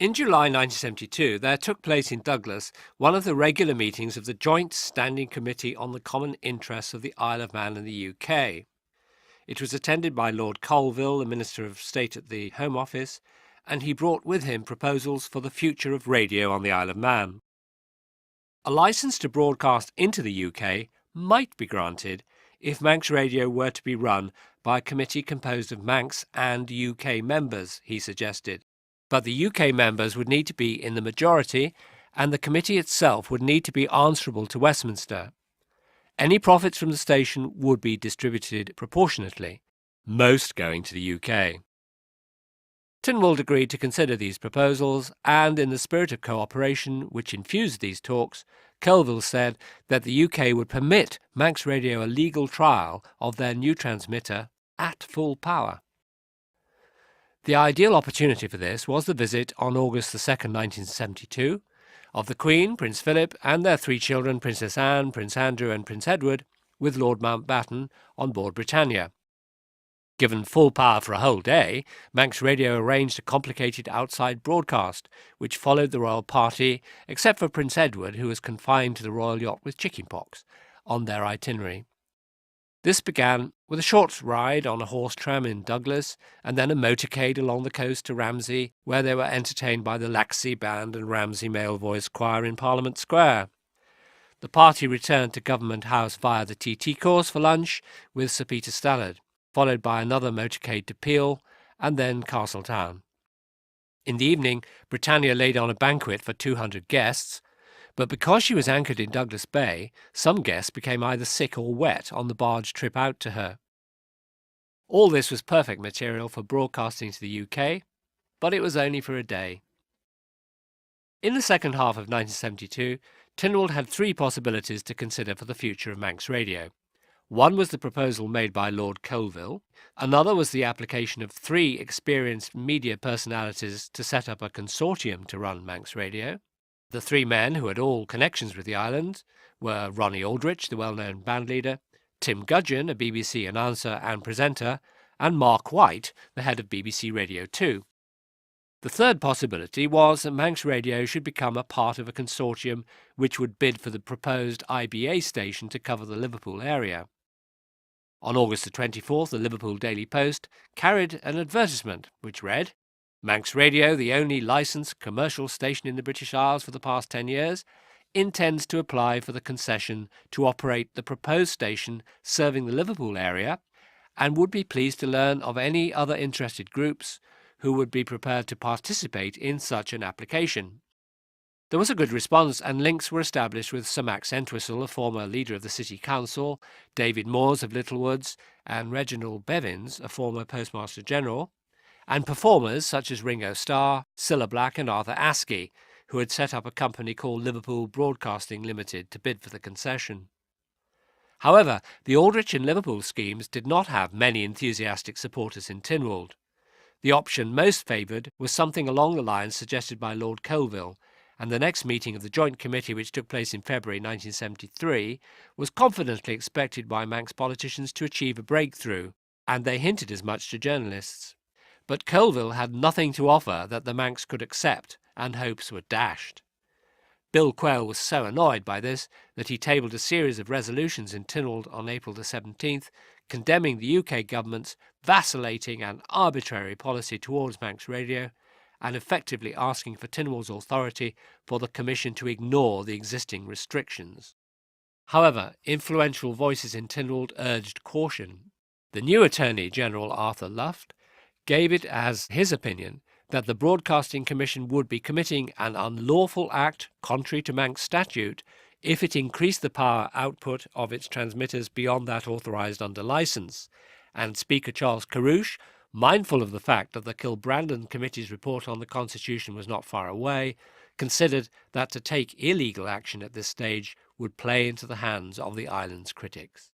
In July 1972, there took place in Douglas one of the regular meetings of the Joint Standing Committee on the Common Interests of the Isle of Man and the UK. It was attended by Lord Colville, the Minister of State at the Home Office, and he brought with him proposals for the future of radio on the Isle of Man. A licence to broadcast into the UK might be granted if Manx Radio were to be run by a committee composed of Manx and UK members, he suggested. But the UK members would need to be in the majority, and the committee itself would need to be answerable to Westminster. Any profits from the station would be distributed proportionately, most going to the UK. Tynwald agreed to consider these proposals, and in the spirit of cooperation which infused these talks, Colville said that the UK would permit Manx Radio a legal trial of their new transmitter at full power. The ideal opportunity for this was the visit on August 2, 1972, of the Queen, Prince Philip, and their three children, Princess Anne, Prince Andrew and Prince Edward, with Lord Mountbatten on board Britannia. Given full power for a whole day, Manx Radio arranged a complicated outside broadcast, which followed the royal party, except for Prince Edward, who was confined to the royal yacht with chickenpox, on their itinerary. This began with a short ride on a horse tram in Douglas, and then a motorcade along the coast to Ramsey, where they were entertained by the Laxey Band and Ramsey Male Voice Choir in Parliament Square. The party returned to Government House via the TT course for lunch with Sir Peter Stallard, followed by another motorcade to Peel, and then Castletown. In the evening, Britannia laid on a banquet for 200 guests, but because she was anchored in Douglas Bay, some guests became either sick or wet on the barge trip out to her. All this was perfect material for broadcasting to the UK, but it was only for a day. In the second half of 1972, Tynwald had three possibilities to consider for the future of Manx Radio. One was the proposal made by Lord Colville, another was the application of three experienced media personalities to set up a consortium to run Manx Radio. The three men who had all connections with the island were Ronnie Aldrich, the well-known bandleader, Tim Gudgeon, a BBC announcer and presenter, and Mark White, the head of BBC Radio 2. The third possibility was that Manx Radio should become a part of a consortium which would bid for the proposed IBA station to cover the Liverpool area. On August the 24th, the Liverpool Daily Post carried an advertisement which read, Manx Radio, the only licensed commercial station in the British Isles for the past 10 years, intends to apply for the concession to operate the proposed station serving the Liverpool area and would be pleased to learn of any other interested groups who would be prepared to participate in such an application. There was a good response, and links were established with Sir Max Entwistle, a former leader of the City Council, David Moores of Littlewoods, and Reginald Bevins, a former Postmaster General, and performers such as Ringo Starr, Cilla Black and Arthur Askey, who had set up a company called Liverpool Broadcasting Limited to bid for the concession. However, the Aldrich and Liverpool schemes did not have many enthusiastic supporters in Tynwald. The option most favoured was something along the lines suggested by Lord Colville, and the next meeting of the Joint Committee, which took place in February 1973, was confidently expected by Manx politicians to achieve a breakthrough, and they hinted as much to journalists. But Colville had nothing to offer that the Manx could accept, and hopes were dashed. Bill Quayle was so annoyed by this that he tabled a series of resolutions in Tynwald on April the 17th, condemning the UK government's vacillating and arbitrary policy towards Manx Radio, and effectively asking for Tynwald's authority for the Commission to ignore the existing restrictions. However, influential voices in Tynwald urged caution. The new Attorney General, Arthur Luft, gave it as his opinion that the Broadcasting Commission would be committing an unlawful act contrary to Manx statute if it increased the power output of its transmitters beyond that authorised under licence, and Speaker Charles Carrouche, mindful of the fact that the Kilbrandon Committee's report on the Constitution was not far away, considered that to take illegal action at this stage would play into the hands of the island's critics.